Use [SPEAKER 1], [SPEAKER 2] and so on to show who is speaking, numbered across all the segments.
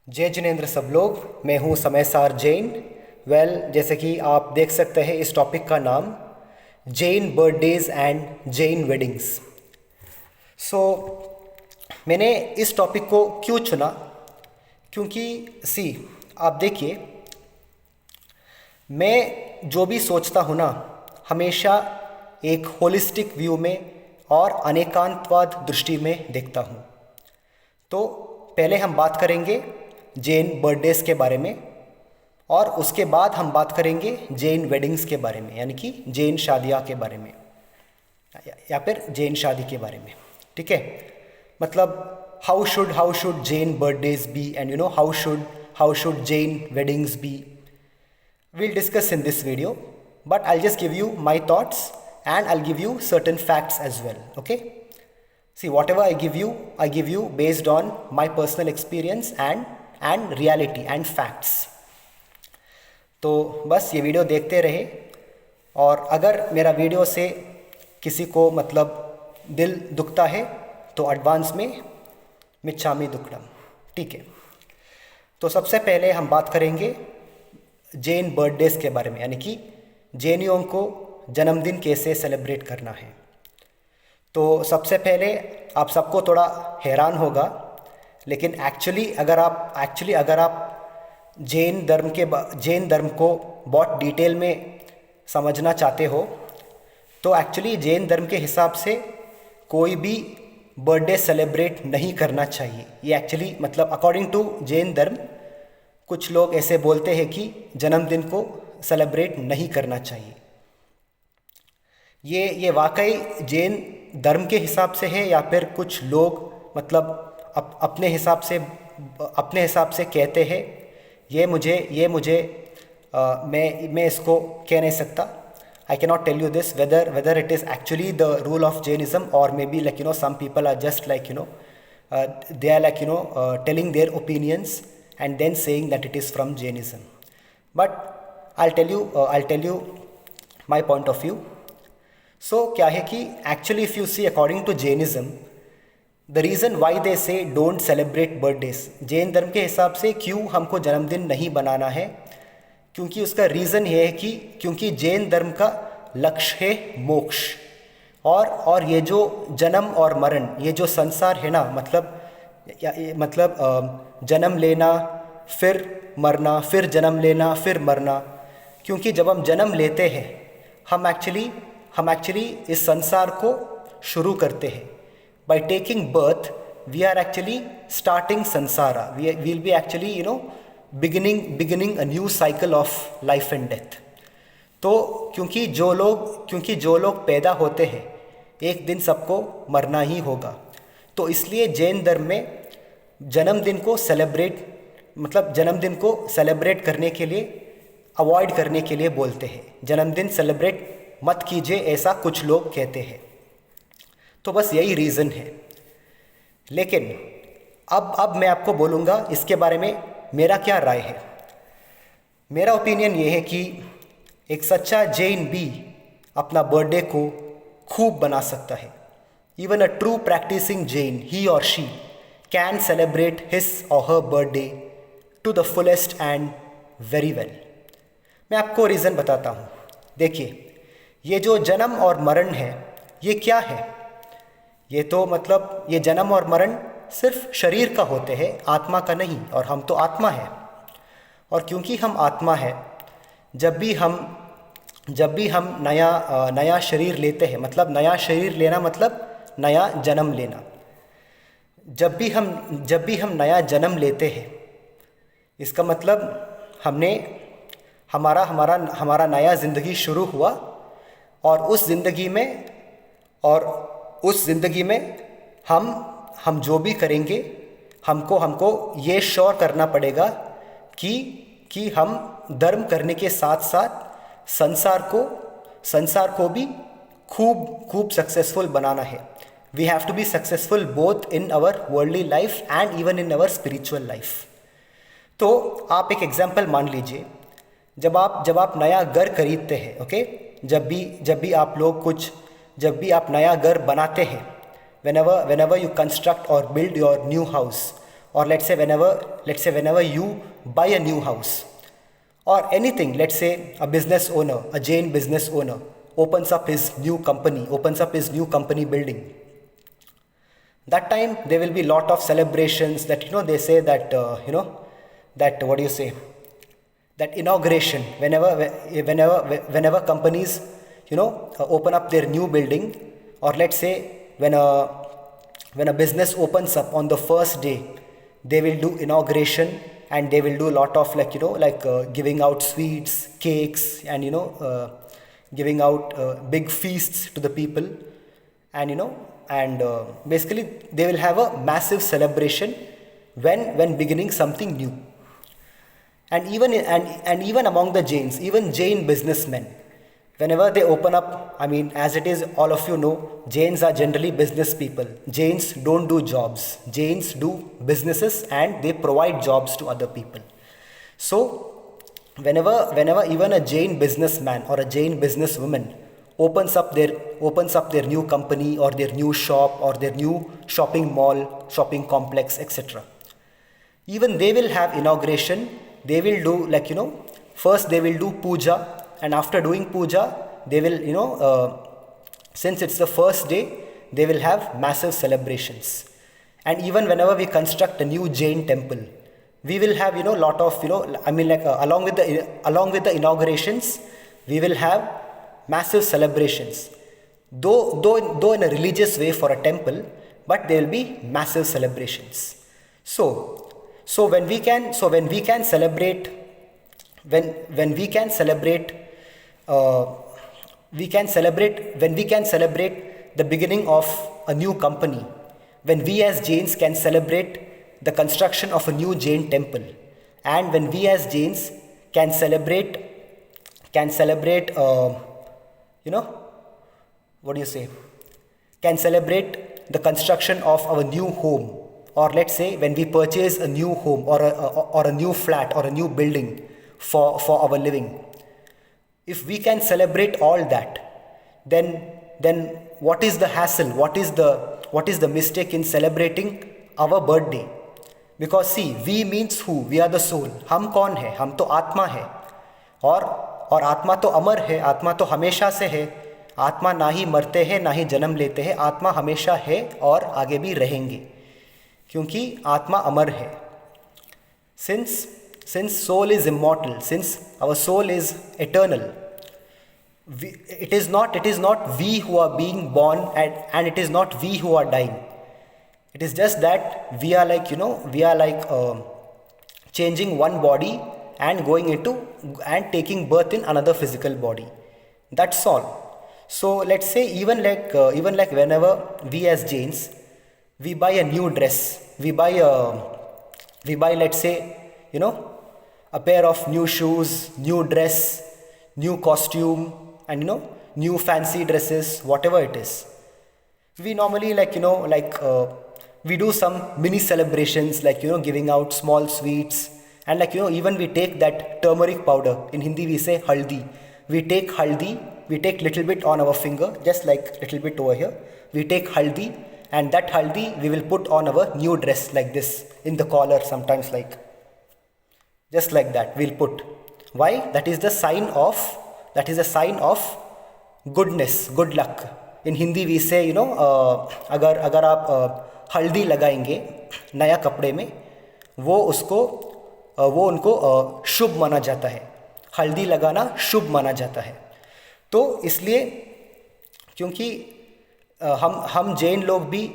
[SPEAKER 1] जय जिनेन्द्र सब लोग। मैं हूँ समय सार जैन। जैसे कि आप देख सकते हैं इस टॉपिक का नाम Jain birthdays and Jain weddings. So मैंने इस टॉपिक को क्यों चुना, क्योंकि आप देखिए, मैं जो भी सोचता हूँ ना, हमेशा एक होलिस्टिक व्यू में और अनेकांतवाद दृष्टि में देखता हूँ। तो पहले हम बात करेंगे जैन बर्थडेज के बारे में, और उसके बाद हम बात करेंगे जैन वेडिंग्स के बारे में, यानी कि जैन शादियाँ के बारे में या फिर जैन शादी के बारे में। ठीक है, मतलब how should Jain birthdays be and how should Jain weddings be. We'll discuss in this video, but I'll just give you my thoughts and I'll give you certain facts as well. Okay, see, whatever I give you based on my personal experience and reality and facts. तो बस ये video देखते रहे, और अगर मेरा video से किसी को मतलब दिल दुखता है तो एडवांस में मिच्छामी दुक्कडम। ठीक है, तो सबसे पहले हम बात करेंगे जैन बर्थडेज के बारे में, यानी कि जैनियों को जन्मदिन कैसे सेलिब्रेट करना है। तो सबसे पहले आप सबको थोड़ा हैरान होगा, लेकिन एक्चुअली अगर आप जैन धर्म को बहुत डिटेल में समझना चाहते हो, तो एक्चुअली जैन धर्म के हिसाब से कोई भी बर्थडे सेलिब्रेट नहीं करना चाहिए। ये एक्चुअली मतलब अकॉर्डिंग टू जैन धर्म कुछ लोग ऐसे बोलते हैं कि जन्मदिन को सेलिब्रेट नहीं करना चाहिए। ये वाकई जैन धर्म के हिसाब से है या फिर कुछ लोग मतलब अपने हिसाब से कहते हैं, ये मुझे मैं इसको कह नहीं सकता। I cannot tell you this whether it is actually the rule of Jainism, or maybe some people are just they are telling their opinions and then saying that it is from Jainism. But I'll tell you my point of view. So क्या है कि actually if you see according to Jainism, the reason why they say don't celebrate birthdays, Jain धर्म के हिसाब से क्यों हमको जन्मदिन नहीं बनाना है, क्योंकि उसका रीज़न ये है कि क्योंकि जैन धर्म का लक्ष्य है मोक्ष, और ये जो जन्म और मरण, ये जो संसार है ना, मतलब जन्म लेना फिर मरना, फिर जन्म लेना फिर मरना। क्योंकि जब हम जन्म लेते हैं, हम एक्चुअली इस संसार को शुरू करते हैं। By taking birth we are actually starting samsara, we will be actually beginning a new cycle of life and death. तो क्योंकि जो लोग पैदा होते हैं, एक दिन सबको मरना ही होगा। तो इसलिए जैन धर्म में जन्मदिन को सेलिब्रेट करने के लिए, अवॉइड करने के लिए बोलते हैं। जन्मदिन सेलिब्रेट मत कीजिए, ऐसा कुछ लोग कहते हैं। तो बस यही रीज़न है। लेकिन अब मैं आपको बोलूँगा इसके बारे में मेरा क्या राय है। मेरा ओपिनियन ये है कि एक सच्चा जैन भी अपना बर्थडे को खूब बना सकता है। Even a true practicing Jain, he or she can celebrate his or her birthday to the fullest and very well. मैं आपको रीज़न बताता हूँ। देखिए, ये जो जन्म और मरण है, ये क्या है? ये तो मतलब ये जन्म और मरण सिर्फ शरीर का होते हैं, आत्मा का नहीं, और हम तो आत्मा है। और क्योंकि हम आत्मा है, जब भी हम नया शरीर लेते हैं, मतलब नया शरीर लेना मतलब नया जन्म लेना। जब भी हम नया जन्म लेते हैं, इसका मतलब हमारा नया ज़िंदगी शुरू हुआ, और उस ज़िंदगी में हम जो भी करेंगे, हमको ये श्योर करना पड़ेगा कि हम धर्म करने के साथ साथ संसार को भी खूब सक्सेसफुल बनाना है। We have to be successful both in our worldly life and even in our spiritual life. तो आप एक एग्जाम्पल मान लीजिए, जब आप नया घर खरीदते हैं, ओके, जब भी आप नया घर बनाते हैं, whenever you construct or build your new house, or let's say whenever you buy a new house, or anything, let's say a business owner, a Jain business owner opens up his new company building. That time there will be lot of celebrations that, they say that, that, what do you say, that inauguration, whenever companies, open up their new building, or let's say when a business opens up on the first day, they will do inauguration, and they will do a lot of giving out sweets, cakes, and giving out big feasts to the people, and basically they will have a massive celebration when beginning something new. And even among the Jains, even Jain businessmen, whenever they open up, I mean, as it is, all of you know, Jains are generally business people. Jains don't do jobs. Jains do businesses, and they provide jobs to other people. So whenever even a Jain businessman or a Jain businesswoman opens up their new company, or their new shop, or their new shopping mall, shopping complex, etc., even they will have inauguration. They will do first they will do puja, and after doing puja, they will, since it's the first day, they will have massive celebrations. And even whenever we construct a new Jain temple, we will have lot of along with the inaugurations, we will have massive celebrations, though in a religious way for a temple, but there will be massive celebrations. So when we can celebrate, when we can celebrate the beginning of a new company, when we as Jains can celebrate the construction of a new Jain temple, and when we as Jains can celebrate what do you say, can celebrate the construction of our new home, or let's say when we purchase a new home, or a new flat, or a new building for our living. If we can celebrate all that, then what is the hassle? What is the mistake in celebrating our birthday? Because see, we means who? We are the soul. हम कौन है? हम तो आत्मा है, और आत्मा तो अमर है, आत्मा तो हमेशा से है. आत्मा ना ही मरते हैं, ना ही जन्म लेते हैं. आत्मा हमेशा है और आगे भी रहेंगे, क्योंकि आत्मा अमर है. Since soul is immortal, since our soul is eternal, it is not we who are being born, and it is not we who are dying. It is just that we are changing one body and going into and taking birth in another physical body. That's all. So let's say even like whenever we as Jains, we buy a new dress, we buy let's say a pair of new shoes, new dress, new costume, and new fancy dresses, whatever it is. We normally we do some mini celebrations, giving out small sweets, and even we take that turmeric powder. In Hindi we say haldi. We take haldi, we take little bit on our finger, just like little bit over here. We take haldi, and that haldi we will put on our new dress like this, in the collar sometimes, just like that we'll put. Why? That is a sign of goodness, good luck. In Hindi we say, अगर आप हल्दी लगाएंगे नया कपड़े में, वो उनको शुभ माना जाता है. हल्दी लगाना शुभ माना जाता है. तो इसलिए, क्योंकि हम जैन लोग भी,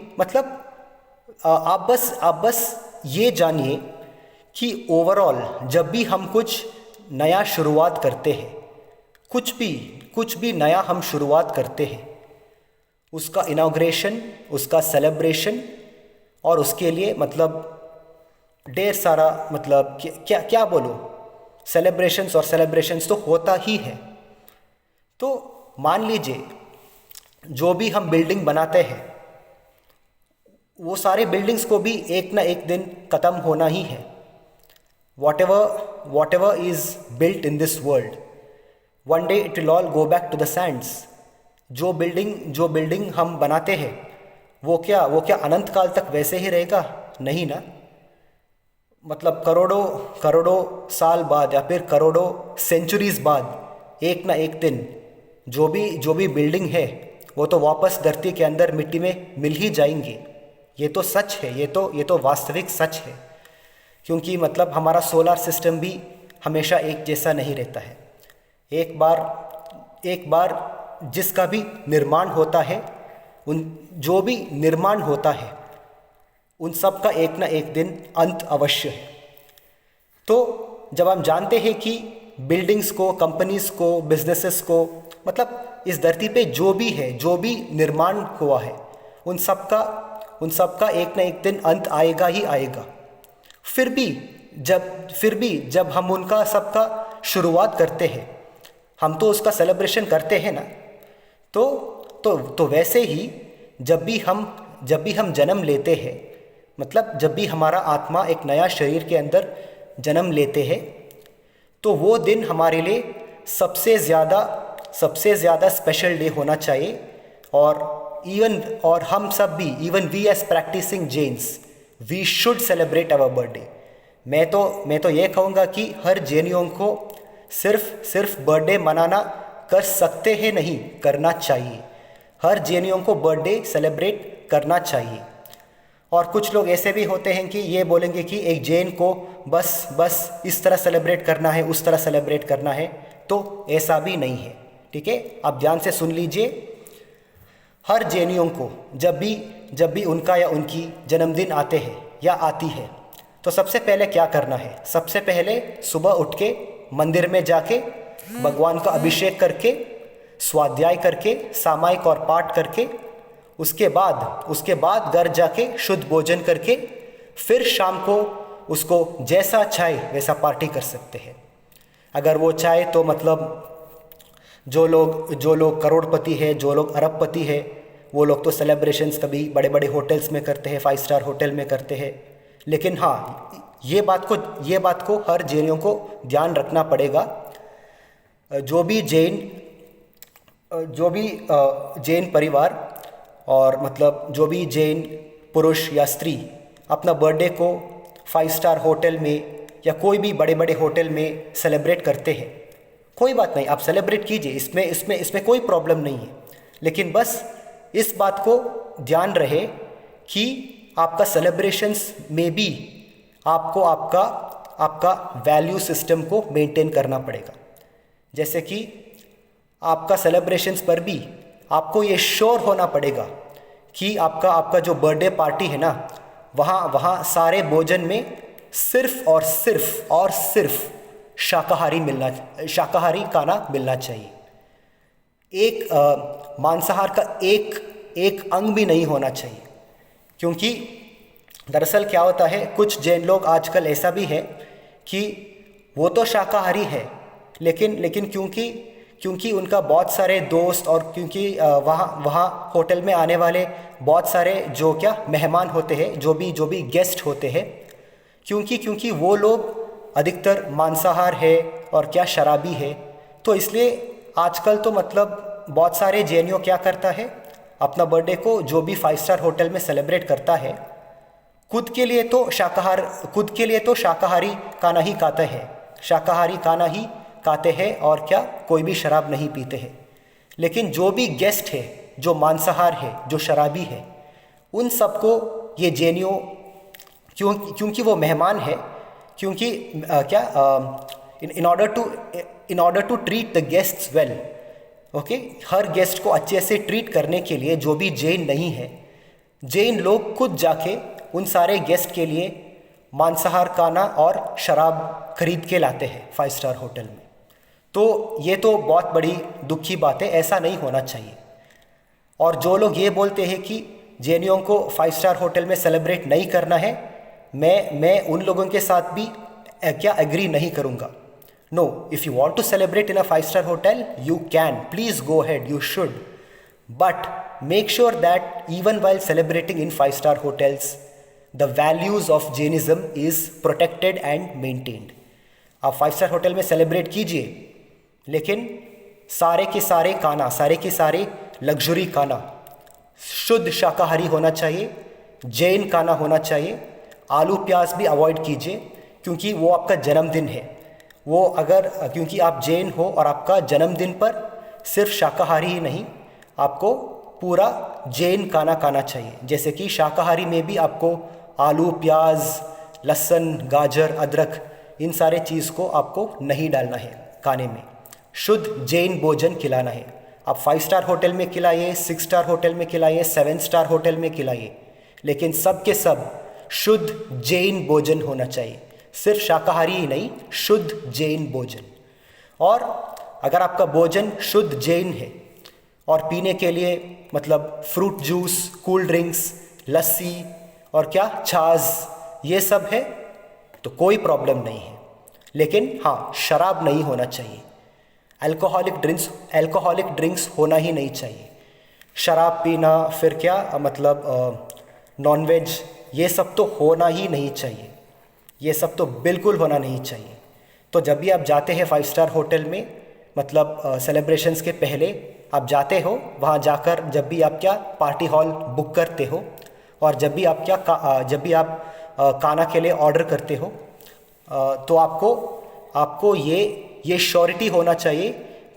[SPEAKER 1] आप बस ये जानिए कि ओवरऑल जब भी हम कुछ नया शुरुआत करते हैं, कुछ भी नया हम शुरुआत करते हैं, उसका इनॉग्रेशन, उसका सेलिब्रेशन, और उसके लिए ढेर सारा क्या बोलूँ, सेलिब्रेशंस तो होता ही है. तो मान लीजिए जो भी हम बिल्डिंग बनाते हैं, वो सारे बिल्डिंग्स को भी एक ना एक दिन ख़त्म होना ही है. whatever is built in this world, one day it will all go back to the sands. जो बिल्डिंग हम बनाते हैं, वो क्या अनंत काल तक वैसे ही रहेगा? नहीं ना. मतलब करोड़ों करोड़ों साल बाद या फिर करोड़ों सेंचुरीज बाद एक ना एक दिन जो भी बिल्डिंग है वो तो वापस धरती के अंदर मिट्टी में मिल ही जाएंगी। ये तो सच है, ये तो वास्तविक सच है। क्योंकि मतलब हमारा सोलर सिस्टम भी हमेशा एक जैसा नहीं रहता है। एक बार जिसका भी निर्माण होता है, उन जो भी निर्माण होता है उन सब का एक ना एक दिन अंत अवश्य है। तो जब हम जानते हैं कि बिल्डिंग्स को, कंपनीज को, बिजनेसेस को, मतलब इस धरती पे जो भी है, जो भी निर्माण हुआ है, उन सब का एक ना एक दिन अंत आएगा ही आएगा। फिर भी जब हम उनका सबका शुरुआत करते हैं, हम तो उसका सेलिब्रेशन करते हैं ना। तो वैसे ही जब भी हम जन्म लेते हैं, मतलब जब भी हमारा आत्मा एक नया शरीर के अंदर जन्म लेते हैं, तो वो दिन हमारे लिए सबसे ज़्यादा स्पेशल डे होना चाहिए। और हम सब भी, even we as practicing Jains, we should celebrate our birthday. मैं तो ये कहूँगा कि हर जैनियों को सिर्फ बर्थडे मनाना कर सकते हैं नहीं, करना चाहिए। हर जैनियों को बर्थडे सेलिब्रेट करना चाहिए। और कुछ लोग ऐसे भी होते हैं कि ये बोलेंगे कि एक जैन को बस इस तरह सेलिब्रेट करना है, उस तरह सेलिब्रेट करना है। तो ऐसा भी नहीं है, ठीक है। आप ध्यान से सुन लीजिए। हर जैनियों को जब भी उनका या उनकी जन्मदिन आते हैं या आती है, तो सबसे पहले क्या करना है? सबसे पहले सुबह उठ के मंदिर में जाके भगवान का अभिषेक करके, स्वाध्याय करके, सामायिक और पाठ करके, उसके बाद घर जाके शुद्ध भोजन करके, फिर शाम को उसको जैसा चाहे वैसा पार्टी कर सकते हैं। अगर वो चाहे तो मतलब जो लोग करोड़पति है, जो लोग अरबपति है, वो लोग तो सेलिब्रेशंस कभी बड़े बड़े होटल्स में करते हैं, 5 स्टार होटल में करते हैं। लेकिन हाँ, ये बात को हर जैनियों को ध्यान रखना पड़ेगा। जो भी जैन परिवार और मतलब जो भी जैन पुरुष या स्त्री अपना बर्थडे को 5 स्टार होटल में या कोई भी बड़े बड़े होटल में सेलिब्रेट करते हैं, कोई बात नहीं, आप सेलिब्रेट कीजिए, इसमें कोई प्रॉब्लम नहीं है। लेकिन बस इस बात को ध्यान रहे कि आपका सेलिब्रेशंस में भी आपको आपका वैल्यू सिस्टम को मेंटेन करना पड़ेगा। जैसे कि आपका सेलिब्रेशंस पर भी आपको ये श्योर होना पड़ेगा कि आपका जो बर्थडे पार्टी है ना, वहाँ सारे भोजन में सिर्फ और सिर्फ शाकाहारी खाना मिलना चाहिए। एक मांसाहार का एक अंग भी नहीं होना चाहिए। क्योंकि दरअसल क्या होता है, कुछ जैन लोग आजकल ऐसा भी है कि वो तो शाकाहारी है, लेकिन क्योंकि उनका बहुत सारे दोस्त और क्योंकि वहाँ होटल में आने वाले बहुत सारे जो मेहमान होते हैं, जो भी गेस्ट होते हैं, क्योंकि वो लोग अधिकतर मांसाहार है और शराबी है, तो इसलिए आजकल तो मतलब बहुत सारे जैनियों क्या करता है, अपना बर्थडे को जो भी 5 स्टार होटल में सेलिब्रेट करता है, खुद के लिए तो शाकाहारी खाना ही खाता है, शाकाहारी खाना ही खाते हैं और कोई भी शराब नहीं पीते हैं। लेकिन जो भी गेस्ट है, जो मांसाहार है, जो शराबी है, उन सबको ये जैनियों क्योंकि वो मेहमान है, क्योंकि in order to treat the guests well, okay, हर गेस्ट को अच्छे से ट्रीट करने के लिए जो भी जैन नहीं है, जैन लोग खुद जाके उन सारे गेस्ट के लिए मांसाहार खाना और शराब खरीद के लाते हैं 5 स्टार होटल में। तो ये तो बहुत बड़ी दुख की बात है, ऐसा नहीं होना चाहिए। और जो लोग ये बोलते हैं कि जैनियों को 5 स्टार होटल में सेलिब्रेट नहीं करना है, मैं उन लोगों के साथ भी एग्री नहीं करूँगा। No, if you want to celebrate in a 5 star hotel, you can, please go ahead, you should, but make sure that even while celebrating in 5 star hotels, the values of Jainism is protected and maintained. आप 5 star hotel में celebrate कीजिए, लेकिन सारे के सारे luxury खाना शुद्ध शाकाहारी होना चाहिए, जैन खाना होना चाहिए। आलू प्याज भी अवॉइड कीजिए, क्योंकि वो आपका जन्मदिन है। वो अगर क्योंकि आप जैन हो और आपका जन्मदिन पर सिर्फ शाकाहारी ही नहीं, आपको पूरा जैन खाना खाना चाहिए। जैसे कि शाकाहारी में भी आपको आलू, प्याज, लहसुन, गाजर, अदरक, इन सारे चीज़ को आपको नहीं डालना है खाने में। शुद्ध जैन भोजन खिलाना है। आप 5 स्टार होटल में खिलाइए, 6 स्टार होटल में खिलाइए, 7 स्टार होटल में खिलाइए, लेकिन सब के सब शुद्ध जैन भोजन होना चाहिए। सिर्फ शाकाहारी ही नहीं, शुद्ध जैन भोजन। और अगर आपका भोजन शुद्ध जैन है और पीने के लिए मतलब फ्रूट जूस, कूल ड्रिंक्स, लस्सी और क्या छाछ, ये सब है तो कोई प्रॉब्लम नहीं है। लेकिन हाँ, शराब नहीं होना चाहिए। अल्कोहलिक ड्रिंक्स होना ही नहीं चाहिए। शराब पीना, फिर क्या मतलब नॉनवेज, ये सब तो होना ही नहीं चाहिए। ये सब तो बिल्कुल होना नहीं चाहिए। तो जब भी आप जाते हैं 5 स्टार होटल में, मतलब सेलिब्रेशंस के पहले आप जाते हो, वहाँ जाकर जब भी आप क्या पार्टी हॉल बुक करते हो और जब भी आप खाना के लिए ऑर्डर करते हो, तो आपको ये श्योरिटी होना चाहिए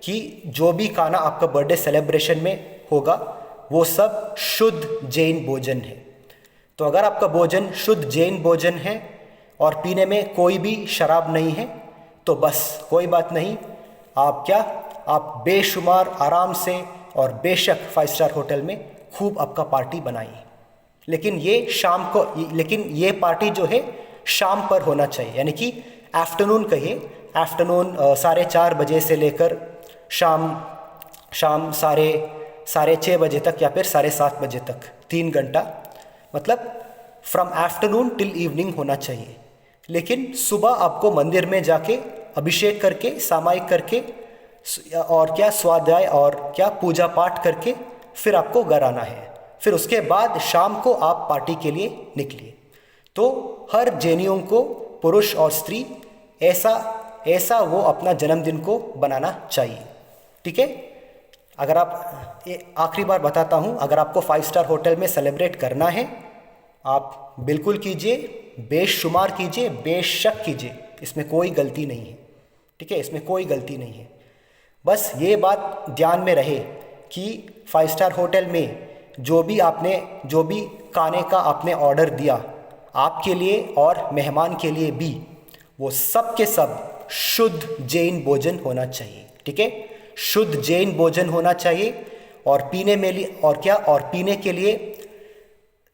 [SPEAKER 1] कि जो भी खाना आपका बर्थडे सेलिब्रेशन में होगा वो सब शुद्ध जैन भोजन है। तो अगर आपका भोजन शुद्ध जैन भोजन है और पीने में कोई भी शराब नहीं है तो बस कोई बात नहीं। आप बेशुमार आराम से और बेशक 5 स्टार होटल में खूब आपका पार्टी बनाइए। लेकिन ये पार्टी जो है शाम पर होना चाहिए, यानी कि आफ्टरनून कहिए, आफ्टरनून 4:30 बजे से लेकर शाम 6:30 बजे तक या फिर 7:30 बजे तक, 3 घंटा, मतलब फ्रॉम आफ्टरनून टिल इवनिंग होना चाहिए। लेकिन सुबह आपको मंदिर में जाके अभिषेक करके, सामायिक करके और क्या स्वाध्याय और क्या पूजा पाठ करके फिर आपको घर आना है। फिर उसके बाद शाम को आप पार्टी के लिए निकलिए। तो हर जैनियों को, पुरुष और स्त्री, ऐसा वो अपना जन्मदिन को बनाना चाहिए। ठीक है। अगर आप आखिरी बार बताता हूँ, अगर आपको 5 स्टार होटल में सेलिब्रेट करना है, आप बिल्कुल कीजिए, बेशुमार कीजिए, बेशक कीजिए, इसमें कोई गलती नहीं है। ठीक है, इसमें कोई गलती नहीं है। बस ये बात ध्यान में रहे कि 5 स्टार होटल में जो भी खाने का आपने ऑर्डर दिया, आपके लिए और मेहमान के लिए भी, वो सब के सब शुद्ध जैन भोजन होना चाहिए। ठीक है, शुद्ध जैन भोजन होना चाहिए। और पीने के लिए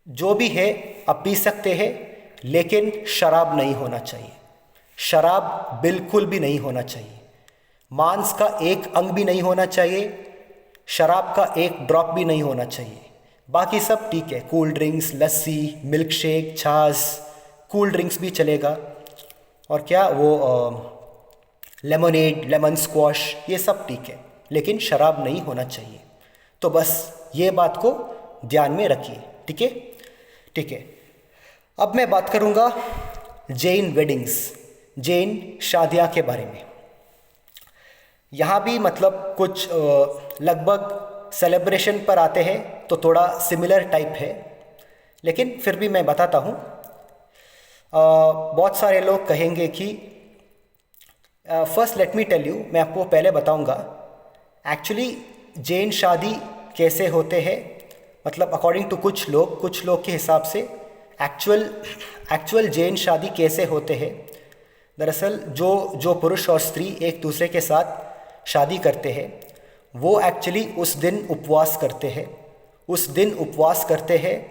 [SPEAKER 1] जो भी है आप पी सकते हैं, लेकिन शराब नहीं होना चाहिए। शराब बिल्कुल भी नहीं होना चाहिए। मांस का एक अंग भी नहीं होना चाहिए। शराब का एक ड्रॉप भी नहीं होना चाहिए। बाकी सब ठीक है, कूल ड्रिंक्स, लस्सी, मिल्क शेक, छाछ, कूल ड्रिंक्स भी चलेगा, और क्या वो लेमनेड, लेमन स्क्वाश, ये सब ठीक है, लेकिन शराब नहीं होना चाहिए। तो बस ये बात को ध्यान में रखिए। ठीक है, ठीक है। अब मैं बात करूँगा जैन वेडिंग्स, जैन शादियाँ के बारे में। यहाँ भी मतलब कुछ लगभग सेलिब्रेशन पर आते हैं तो थोड़ा सिमिलर टाइप है, लेकिन फिर भी मैं बताता हूँ। बहुत सारे लोग कहेंगे कि first let me tell you, मैं आपको पहले बताऊँगा एक्चुअली जैन शादी कैसे होते हैं। मतलब अकॉर्डिंग टू कुछ लोग के हिसाब से एक्चुअल जैन शादी कैसे होते हैं। दरअसल जो पुरुष और स्त्री एक दूसरे के साथ शादी करते हैं, वो एक्चुअली उस दिन उपवास करते हैं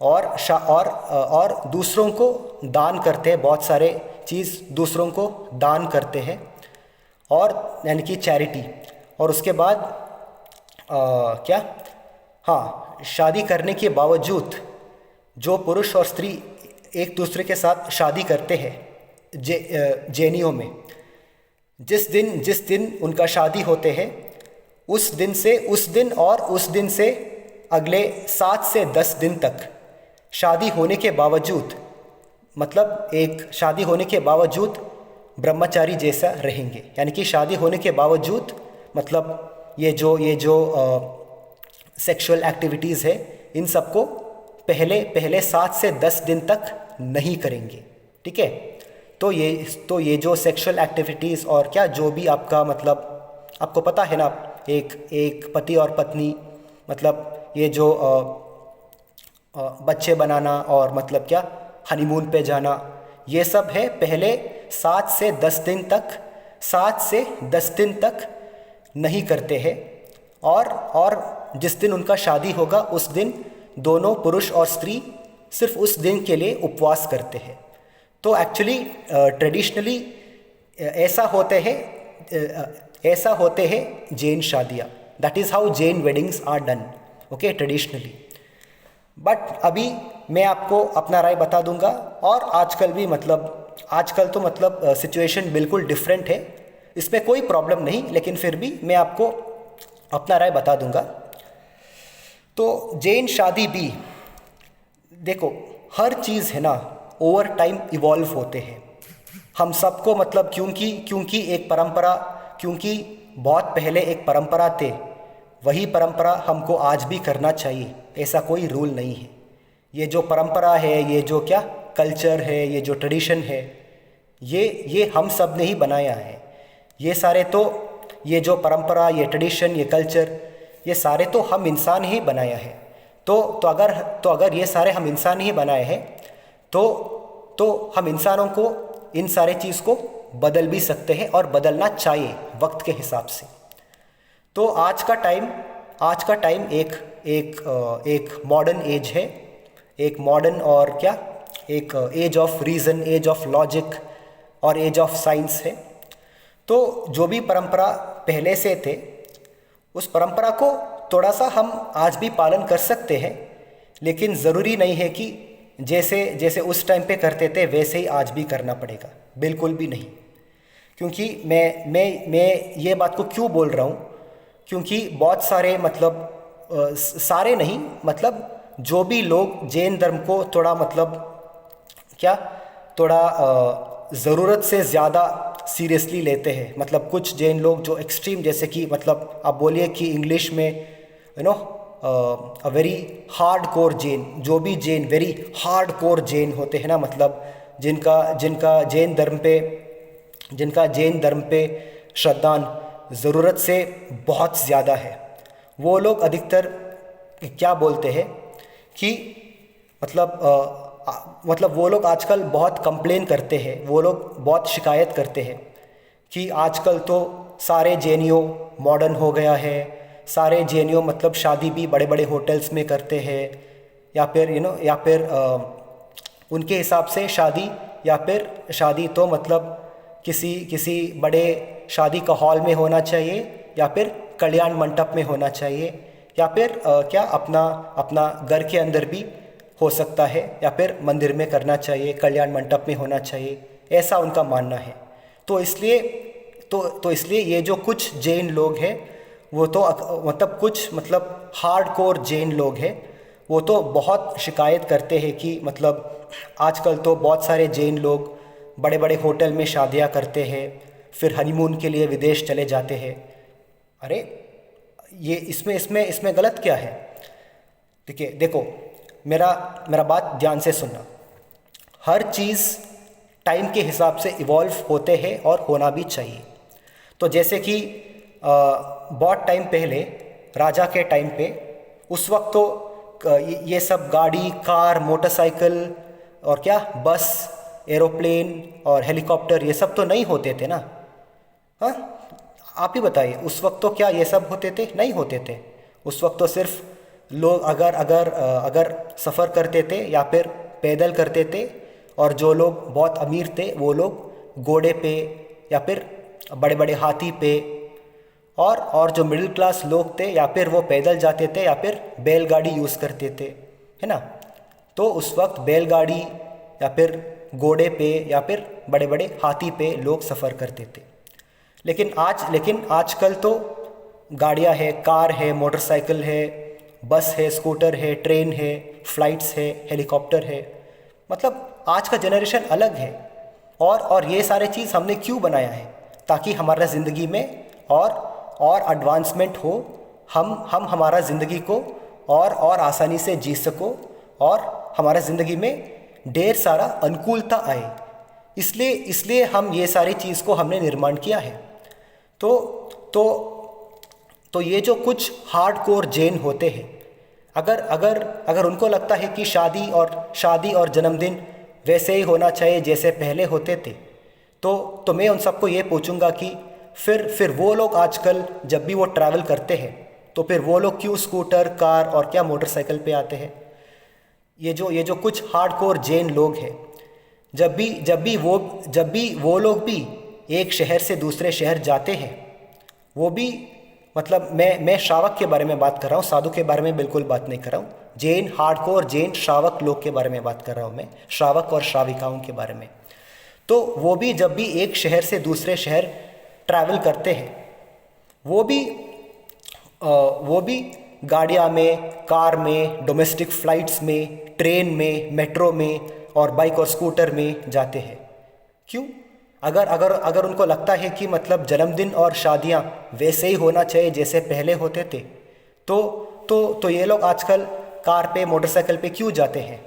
[SPEAKER 1] और दूसरों को दान करते हैं, बहुत सारे चीज़ दूसरों को दान करते हैं, और यानी कि चैरिटी। और उसके बाद शादी करने के बावजूद जो पुरुष और स्त्री एक दूसरे के साथ शादी करते हैं जैनियों में, जिस दिन उनका शादी होते हैं, उस दिन से अगले 7 से 10 दिन तक शादी होने के बावजूद, मतलब एक शादी होने के बावजूद ब्रह्मचारी जैसा रहेंगे। यानी कि शादी होने के बावजूद मतलब ये जो सेक्सुअल एक्टिविटीज़ है, इन सबको पहले 7 से 10 दिन तक नहीं करेंगे। ठीक है, तो ये जो सेक्सुअल एक्टिविटीज़ और क्या जो भी आपका मतलब आपको पता है ना, एक एक पति और पत्नी मतलब ये जो बच्चे बनाना और मतलब क्या हनीमून पे जाना, ये सब है पहले 7 से 10 दिन तक नहीं करते हैं। और जिस दिन उनका शादी होगा उस दिन दोनों पुरुष और स्त्री सिर्फ उस दिन के लिए उपवास करते हैं। तो एक्चुअली ट्रेडिशनली ऐसा होते हैं जैन शादियाँ। That is how Jain weddings are done, okay, traditionally. But अभी मैं आपको अपना राय बता दूंगा, और आजकल तो मतलब सिचुएशन बिल्कुल डिफरेंट है, इसमें कोई प्रॉब्लम नहीं, लेकिन फिर भी मैं आपको अपना राय बता दूंगा। तो जैन शादी भी देखो, हर चीज़ है ना ओवर टाइम इवॉल्व होते हैं। हम सबको मतलब क्योंकि बहुत पहले एक परंपरा थे, वही परंपरा हमको आज भी करना चाहिए, ऐसा कोई रूल नहीं है। ये जो परंपरा है, ये जो क्या कल्चर है, ये जो ट्रेडिशन है, ये हम सब ने ही बनाया है। ये जो परंपरा, ये ट्रेडिशन, ये कल्चर, ये सारे तो हम इंसान ही बनाया है। तो अगर ये सारे हम इंसान ही बनाए हैं, तो हम इंसानों को इन सारे चीज़ को बदल भी सकते हैं, और बदलना चाहिए वक्त के हिसाब से। तो आज का टाइम एक मॉडर्न एज है, एक मॉडर्न और क्या एक age of reason, age of logic और एज ऑफ साइंस है। तो जो भी परंपरा पहले से थे, उस परंपरा को थोड़ा सा हम आज भी पालन कर सकते हैं, लेकिन ज़रूरी नहीं है कि जैसे उस टाइम पे करते थे वैसे ही आज भी करना पड़ेगा, बिल्कुल भी नहीं। क्योंकि मैं ये बात को क्यों बोल रहा हूँ, क्योंकि बहुत सारे मतलब सारे नहीं, मतलब जो भी लोग जैन धर्म को थोड़ा ज़रूरत से ज़्यादा सीरियसली लेते हैं। मतलब कुछ जैन लोग जो एक्सट्रीम, जैसे कि मतलब आप बोलिए कि इंग्लिश में a very hard core Jain, जो भी Jain very hard core Jain होते हैं ना, मतलब जिनका जैन धर्म पे श्रद्धान ज़रूरत से बहुत ज़्यादा है, वो लोग अधिकतर क्या बोलते हैं कि मतलब वो लोग आजकल बहुत कंप्लेन करते हैं, वो लोग बहुत शिकायत करते हैं कि आजकल तो सारे जैनियों मॉडर्न हो गया है, सारे जैनियों मतलब शादी भी बड़े बड़े होटल्स में करते हैं, या फिर उनके हिसाब से शादी तो मतलब किसी बड़े शादी का हॉल में होना चाहिए, या फिर कल्याण मंडप में होना चाहिए, या फिर अपना घर के अंदर भी हो सकता है, या फिर मंदिर में करना चाहिए, कल्याण मंडप में होना चाहिए, ऐसा उनका मानना है। तो इसलिए ये जो कुछ जैन लोग हैं, वो तो मतलब हार्डकोर जैन लोग हैं, वो तो बहुत शिकायत करते हैं कि मतलब आजकल तो बहुत सारे जैन लोग बड़े बड़े होटल में शादियां करते हैं, फिर हनीमून के लिए विदेश चले जाते हैं। अरे ये इसमें गलत क्या है? देखो मेरा बात ध्यान से सुनना। हर चीज़ टाइम के हिसाब से इवॉल्व होते हैं और होना भी चाहिए। तो जैसे कि बहुत टाइम पहले राजा के टाइम पे, उस वक्त तो ये सब गाड़ी, कार, मोटरसाइकिल और क्या बस, एरोप्लेन और हेलीकॉप्टर, ये सब तो नहीं होते थे ना। हाँ, आप ही बताइए, उस वक्त तो क्या ये सब होते थे? नहीं होते थे। उस वक्त तो सिर्फ लोग अगर सफ़र करते थे या फिर पैदल करते थे, और जो लोग बहुत अमीर थे वो लोग घोड़े पे या फिर बड़े बड़े हाथी पे, और जो मिडिल क्लास लोग थे या फिर वो पैदल जाते थे या फिर बैलगाड़ी यूज़ करते थे, है ना। तो उस वक्त बैलगाड़ी या फिर घोड़े पे या फिर बड़े बड़े हाथी पे लोग सफ़र करते थे। लेकिन आजकल तो गाड़ियाँ है, कार है, मोटरसाइकिल है, बस है, स्कूटर है, ट्रेन है, फ्लाइट्स है, हेलीकॉप्टर है। मतलब आज का जनरेशन अलग है, और ये सारे चीज़ हमने क्यों बनाया है? ताकि हमारा ज़िंदगी में और एडवांसमेंट हो, हम हमारा ज़िंदगी को और आसानी से जी सको, और हमारा ज़िंदगी में ढेर सारा अनुकूलता आए। इसलिए इसलिए हम ये सारी चीज़ को हमने निर्माण किया है। तो तो तो ये जो कुछ हार्डकोर जैन होते हैं, अगर अगर अगर उनको लगता है कि शादी और जन्मदिन वैसे ही होना चाहिए जैसे पहले होते थे, तो मैं उन सबको ये पूछूंगा कि फिर वो लोग आजकल जब भी वो ट्रैवल करते हैं तो फिर वो लोग क्यों स्कूटर, कार और क्या मोटरसाइकिल पे आते हैं। ये जो कुछ हार्डकोर जैन लोग हैं, जब भी वो लोग भी एक शहर से दूसरे शहर जाते हैं, वो भी मतलब मैं श्रावक के बारे में बात कर रहा हूँ, साधु के बारे में बिल्कुल बात नहीं कर रहा हूँ। जैन हार्डकोर जैन श्रावक लोग के बारे में बात कर रहा हूँ मैं, श्रावक और श्राविकाओं के बारे में। तो वो भी जब भी एक शहर से दूसरे शहर ट्रैवल करते हैं, वो भी गाड़ियाँ में, कार में, डोमेस्टिक फ़्लाइट्स में, ट्रेन में, मेट्रो में और बाइक और स्कूटर में जाते हैं। क्यों? अगर उनको लगता है कि मतलब जन्मदिन और शादियाँ वैसे ही होना चाहिए जैसे पहले होते थे, तो ये लोग आजकल कार पे, मोटरसाइकिल पे क्यों जाते हैं।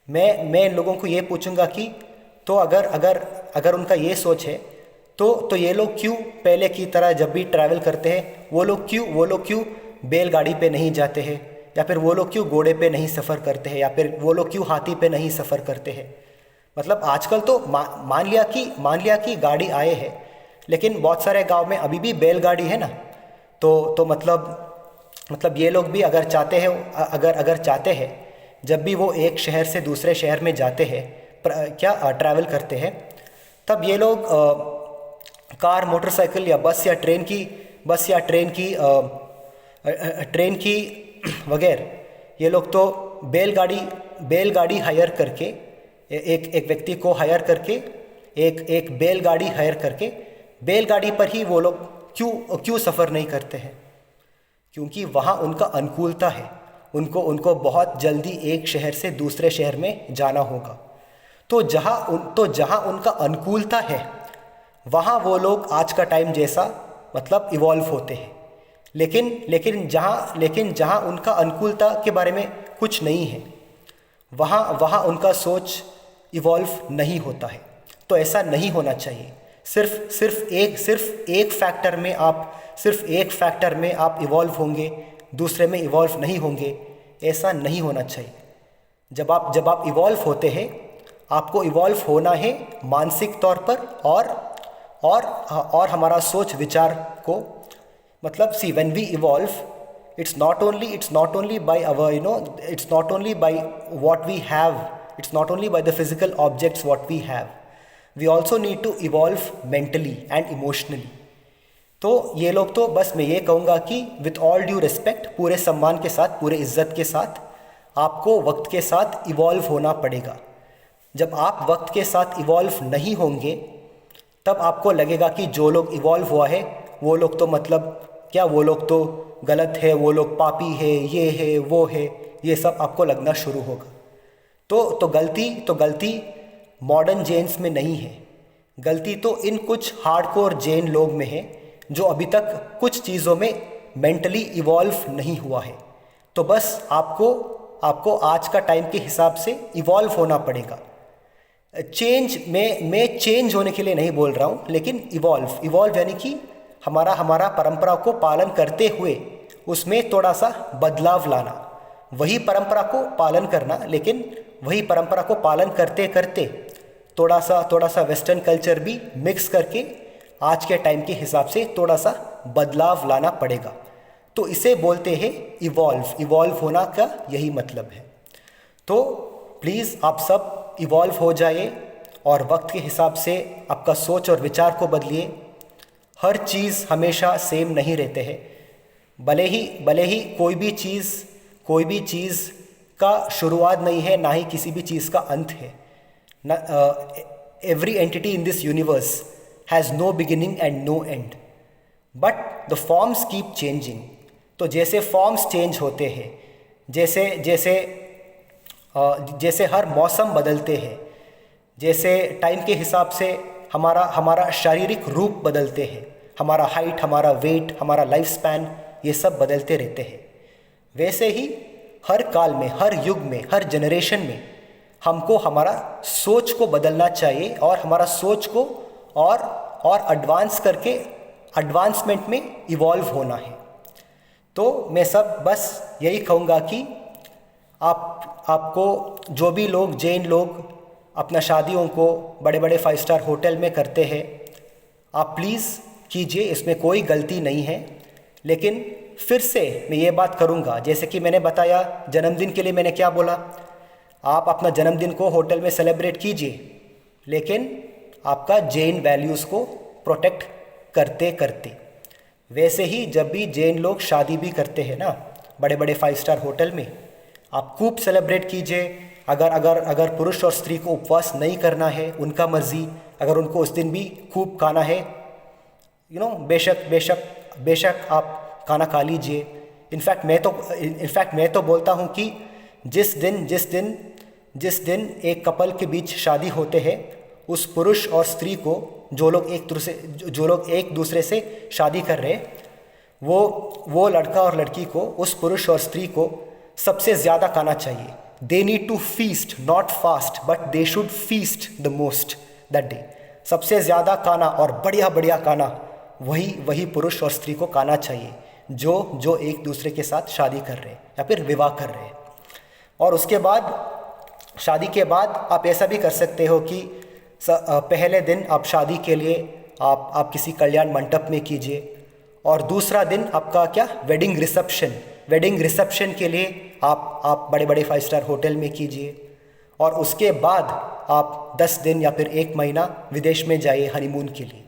[SPEAKER 1] मैं इन लोगों को ये पूछूंगा कि तो अगर उनका ये सोच है, तो ये लोग क्यों पहले की तरह जब भी ट्रैवल करते हैं वो लोग क्यों बैलगाड़ी पे नहीं जाते हैं, या फिर वो लोग क्यों घोड़े पे नहीं सफ़र करते हैं, या फिर वो लोग क्यों हाथी पे नहीं सफ़र करते हैं। मतलब आजकल तो मान लिया कि गाड़ी आए हैं, लेकिन बहुत सारे गांव में अभी भी बैलगाड़ी है ना। तो मतलब ये लोग भी अगर चाहते हैं जब भी वो एक शहर से दूसरे शहर में जाते हैं, ट्रैवल करते हैं, तब ये लोग कार, मोटरसाइकिल या बस या ट्रेन की वगैरह ये लोग तो बैलगाड़ी हायर करके, एक व्यक्ति को हायर करके, एक बैलगाड़ी हायर करके बैलगाड़ी पर ही वो लोग क्यों सफ़र नहीं करते हैं। क्योंकि वहाँ उनका अनुकूलता है, उनको बहुत जल्दी एक शहर से दूसरे शहर में जाना होगा। तो जहाँ उनका अनुकूलता है वहाँ वो लोग आज का टाइम जैसा मतलब इवॉल्व होते हैं। लेकिन जहाँ उनका अनुकूलता के बारे में कुछ नहीं है, वहाँ उनका सोच इवॉल्व नहीं होता है। तो ऐसा नहीं होना चाहिए। सिर्फ एक फैक्टर में आप इवॉल्व होंगे, दूसरे में इवॉल्व नहीं होंगे, ऐसा नहीं होना चाहिए। जब आप इवॉल्व होते हैं, आपको इवॉल्व होना है मानसिक तौर पर और हमारा सोच विचार को, मतलब see when we evolve, it's not only by our, it's not only by what we have, it's not only by the physical objects what we have, we also need to evolve mentally and emotionally. तो ये लोग तो बस मैं ये कहूँगा कि with all due respect, पूरे सम्मान के साथ, पूरे इज्जत के साथ, आपको वक्त के साथ इवॉल्व होना पड़ेगा। जब आप वक्त के साथ इवॉल्व नहीं होंगे, तब आपको लगेगा कि जो लोग इवॉल्व हुआ है वो लोग तो मतलब क्या, वो लोग तो गलत है, वो लोग पापी है, ये है, वो है, ये सब आपको लगना शुरू होगा। तो गलती मॉडर्न जैन्स में नहीं है, गलती तो इन कुछ हार्डकोर जैन लोग में है जो अभी तक कुछ चीज़ों में मेंटली इवॉल्व नहीं हुआ है। तो बस आपको आज का टाइम के हिसाब से इवॉल्व होना पड़ेगा। चेंज मैं चेंज होने के लिए नहीं बोल रहा हूँ, लेकिन इवॉल्व यानी कि हमारा परंपरा को पालन करते हुए उसमें थोड़ा सा बदलाव लाना, वही परंपरा को पालन करना, लेकिन वही परंपरा को पालन करते करते थोड़ा सा वेस्टर्न कल्चर भी मिक्स करके आज के टाइम के हिसाब से थोड़ा सा बदलाव लाना पड़ेगा। तो इसे बोलते हैं इवॉल्व होना का यही मतलब है। तो प्लीज़ आप सब इवॉल्व हो जाइए और वक्त के हिसाब से आपका सोच और विचार को बदलिए। हर चीज़ हमेशा सेम नहीं रहते हैं। भले ही कोई भी चीज़ का शुरुआत नहीं है, ना ही किसी भी चीज़ का अंत है। Every entity in this universe has no beginning and no end, but the forms keep changing. तो जैसे फॉर्म्स चेंज होते हैं, जैसे हर मौसम बदलते हैं, जैसे टाइम के हिसाब से हमारा शारीरिक रूप बदलते हैं, हमारा हाइट, हमारा वेट, हमारा लाइफ स्पैन, ये सब बदलते रहते हैं। वैसे ही हर काल में, हर युग में, हर जनरेशन में हमको हमारा सोच को बदलना चाहिए और हमारा सोच को और एडवांस करके एडवांसमेंट में इवॉल्व होना है। तो मैं सब बस यही कहूँगा कि आपको जो भी लोग जैन लोग अपना शादियों को बड़े बड़े 5 स्टार होटल में करते हैं, आप प्लीज़ कीजिए, इसमें कोई गलती नहीं है। लेकिन फिर से मैं ये बात करूँगा, जैसे कि मैंने बताया जन्मदिन के लिए मैंने क्या बोला, आप अपना जन्मदिन को होटल में सेलिब्रेट कीजिए, लेकिन आपका जैन वैल्यूज़ को प्रोटेक्ट करते करते। वैसे ही जब भी जैन लोग शादी भी करते हैं ना बड़े बड़े 5 स्टार होटल में, आप खूब सेलिब्रेट कीजिए। अगर पुरुष और स्त्री को उपवास नहीं करना है, उनका मर्जी, अगर उनको उस दिन भी खूब खाना है, बेशक आप खाना खा लीजिए। इनफैक्ट मैं तो बोलता हूँ कि जिस दिन एक कपल के बीच शादी होते हैं, उस पुरुष और स्त्री को जो लोग एक दूसरे से शादी कर रहे हैं, वो लड़का और लड़की को, उस पुरुष और स्त्री को सबसे ज़्यादा खाना चाहिए। They need to feast, not fast, but they should feast the most that day. सबसे ज़्यादा खाना और बढ़िया बढ़िया खाना वही पुरुष और स्त्री को खाना चाहिए जो एक दूसरे के साथ शादी कर रहे हैं या फिर विवाह कर रहे हैं। और उसके बाद, शादी के बाद आप ऐसा भी कर सकते हो कि पहले दिन आप शादी के लिए आप किसी कल्याण मंडप में कीजिए, और दूसरा दिन आपका क्या, वेडिंग रिसेप्शन के लिए आप बड़े बड़े 5 स्टार होटल में कीजिए, और उसके बाद आप 10 दिन या फिर 1 महीना विदेश में जाइए हनीमून के लिए।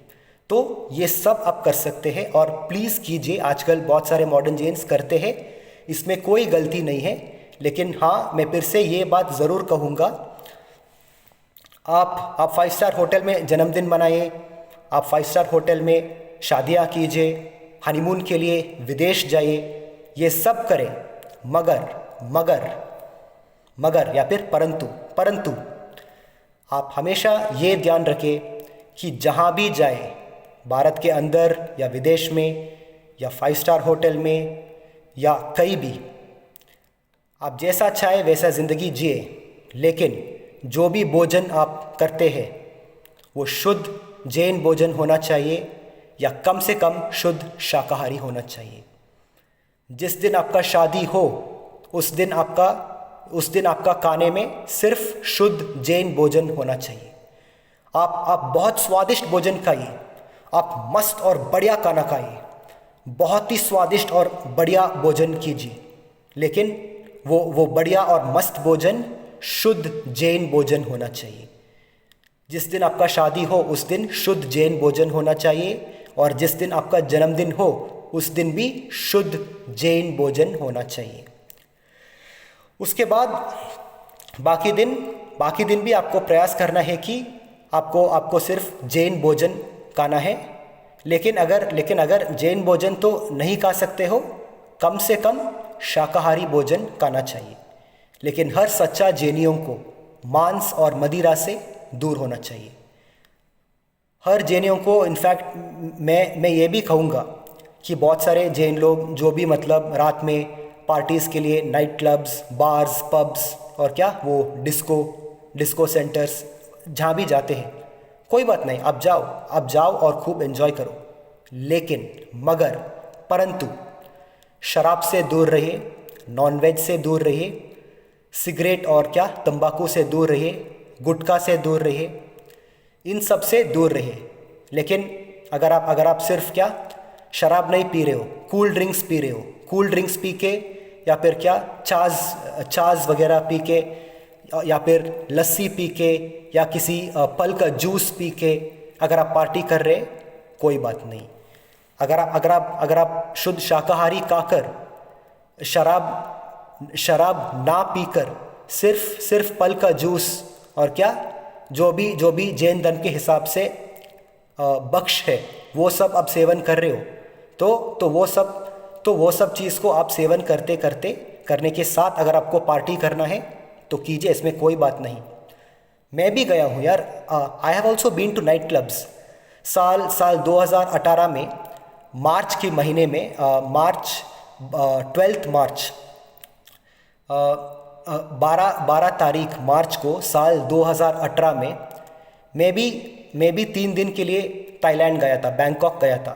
[SPEAKER 1] तो ये सब आप कर सकते हैं और प्लीज़ कीजिए। आजकल बहुत सारे मॉडर्न जेन्स करते हैं, इसमें कोई गलती नहीं है। लेकिन हाँ, मैं फिर से ये बात ज़रूर कहूँगा, आप 5 स्टार होटल में जन्मदिन मनाइए, आप 5 स्टार होटल में शादियाँ कीजिए, हनीमून के लिए विदेश जाइए, ये सब करें, मगर या फिर परंतु आप हमेशा ये ध्यान रखें कि जहाँ भी जाए, भारत के अंदर या विदेश में या 5 स्टार होटल में या कहीं भी, आप जैसा चाहे वैसा ज़िंदगी जिए, लेकिन जो भी भोजन आप करते हैं वो शुद्ध जैन भोजन होना चाहिए, या कम से कम शुद्ध शाकाहारी होना चाहिए। जिस दिन आपका शादी हो, उस दिन आपका खाने में सिर्फ शुद्ध जैन भोजन होना चाहिए। आप बहुत स्वादिष्ट भोजन खाइए, आप मस्त और बढ़िया खाना खाइए, बहुत ही स्वादिष्ट और बढ़िया भोजन कीजिए, लेकिन वो बढ़िया और मस्त भोजन शुद्ध जैन भोजन होना चाहिए। जिस दिन आपका शादी हो उस दिन शुद्ध जैन भोजन होना चाहिए, और जिस दिन आपका जन्मदिन हो उस दिन भी शुद्ध जैन भोजन होना चाहिए। उसके बाद बाकी दिन भी आपको प्रयास करना है कि आपको सिर्फ जैन भोजन खाना है। लेकिन अगर जैन भोजन तो नहीं खा सकते हो, कम से कम शाकाहारी भोजन खाना चाहिए। लेकिन हर सच्चा जैनियों को मांस और मदिरा से दूर होना चाहिए। हर जैनियों को, इनफैक्ट मैं ये भी कहूँगा कि बहुत सारे जैन लोग जो भी मतलब रात में पार्टीज़ के लिए नाइट क्लब्स, बार्स, पब्स और क्या वो डिस्को सेंटर्स जहाँ भी जाते हैं, कोई बात नहीं, आप जाओ और खूब एंजॉय करो। लेकिन परंतु शराब से दूर रहिए, नॉनवेज से दूर रहिए, सिगरेट और क्या तंबाकू से दूर रहिए, गुटखा से दूर रहिए, इन सब से दूर रहिए। लेकिन अगर आप सिर्फ क्या शराब नहीं पी रहे हो, कूल ड्रिंक्स पी रहे हो, कूल ड्रिंक्स पी के या फिर क्या छाछ वगैरह पी के या फिर लस्सी पी के या किसी फल का जूस पी के अगर आप पार्टी कर रहे, कोई बात नहीं। अगर आप शुद्ध शाकाहारी खाकर शराब ना पीकर सिर्फ फल का जूस और क्या जो भी जैन धर्म के हिसाब से बख्श है वो सब आप सेवन कर रहे हो, तो वो सब चीज़ को आप सेवन करने के साथ अगर आपको पार्टी करना है तो कीजिए, इसमें कोई बात नहीं। मैं भी गया हूँ यार, I have also been to night clubs. साल 2018 में मार्च के महीने में 12 मार्च 12 तारीख मार्च को साल 2018 में मैं भी 3 दिन के लिए ताइलैंड गया था, बैंकॉक गया था।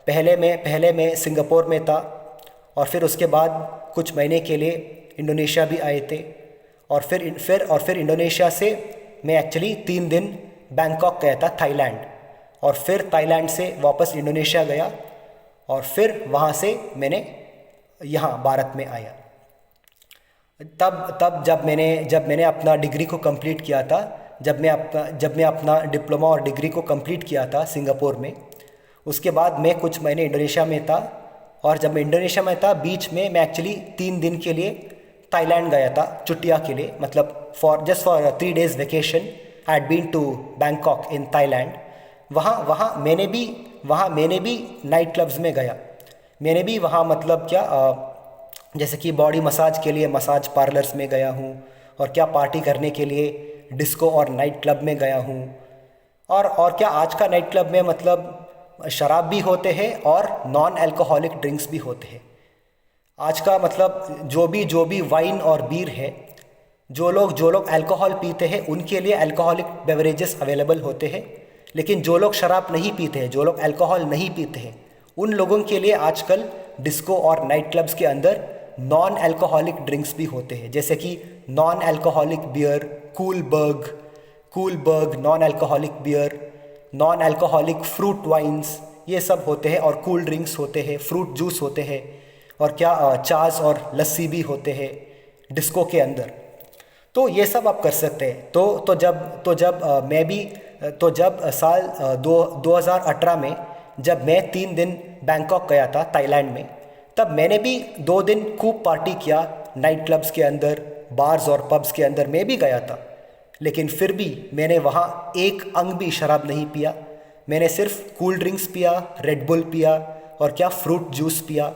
[SPEAKER 1] पहले मैं सिंगापुर में था और फिर उसके बाद कुछ महीने के लिए इंडोनेशिया भी आए थे और फिर इंडोनेशिया से मैं एक्चुअली 3 दिन बैंकॉक गया था, थाईलैंड, और फिर थाईलैंड से वापस इंडोनेशिया गया और फिर वहाँ से मैंने यहाँ भारत में आया। तब जब मैंने अपना डिग्री को कंप्लीट किया था, जब मैं अपना डिप्लोमा और डिग्री को कंप्लीट किया था सिंगापुर में, उसके बाद मैं कुछ महीने इंडोनेशिया में था और जब मैं इंडोनेशिया में था बीच में मैं एक्चुअली 3 दिन के लिए थाईलैंड गया था छुट्टियाँ के लिए, मतलब for 3 days vacation I had been to Bangkok in Thailand. वहाँ मैंने भी नाइट क्लब्स में गया। मैंने भी वहाँ मतलब क्या जैसे कि बॉडी मसाज के लिए मसाज पार्लर्स में गया हूँ और क्या पार्टी करने के लिए डिस्को और नाइट क्लब में गया हूँ। और क्या आज का नाइट क्लब में मतलब शराब भी होते हैं और नॉन अल्कोहलिक ड्रिंक्स भी होते हैं। आज का मतलब जो भी वाइन और बीर है, जो लोग अल्कोहल पीते हैं उनके लिए अल्कोहलिक बेवरेजेस अवेलेबल होते हैं, लेकिन जो लोग शराब नहीं पीते हैं, जो लोग अल्कोहल नहीं पीते हैं, उन लोगों के लिए आजकल डिस्को और नाइट क्लब्स के अंदर नॉन अल्कोहलिक ड्रिंक्स भी होते हैं, जैसे कि non alcoholic beer, Coolberg non alcoholic beer, non alcoholic fruit wines, ये सब होते हैं और कूल ड्रिंक्स होते हैं, फ्रूट जूस होते हैं और क्या चास और लस्सी भी होते हैं डिस्को के अंदर। तो ये सब आप कर सकते हैं। जब साल 2018 में जब मैं 3 दिन बैंकॉक गया था थाईलैंड में, तब मैंने भी 2 दिन खूब पार्टी किया नाइट क्लब्स के अंदर, बार्स और पब्स के अंदर मैं भी गया था, लेकिन फिर भी मैंने वहाँ एक अंग भी शराब नहीं पिया। मैंने सिर्फ कूल ड्रिंक्स पिया, रेड बुल पिया और क्या फ्रूट जूस पिया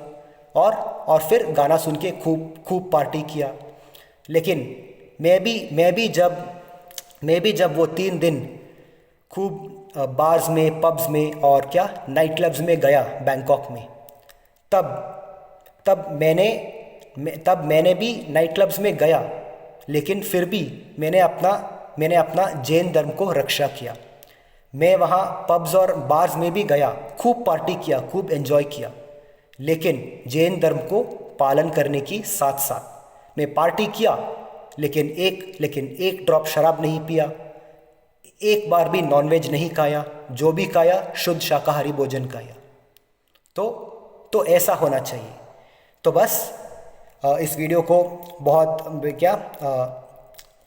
[SPEAKER 1] और फिर गाना सुन के खूब पार्टी किया। लेकिन मैं भी जब वो 3 दिन खूब बार्स में, पब्स में और क्या नाइट क्लब्स में गया बैंकॉक में, तब मैंने भी नाइट क्लब्स में गया, लेकिन फिर भी मैंने अपना जैन धर्म को रक्षा किया। मैं वहाँ पब्स और बार्स में भी गया, खूब पार्टी किया, खूब एंजॉय किया, लेकिन जैन धर्म को पालन करने की साथ साथ मैं पार्टी किया, लेकिन एक ड्रॉप शराब नहीं पिया, एक बार भी नॉनवेज नहीं खाया, जो भी खाया शुद्ध शाकाहारी भोजन खाया। तो ऐसा होना चाहिए। तो बस इस वीडियो को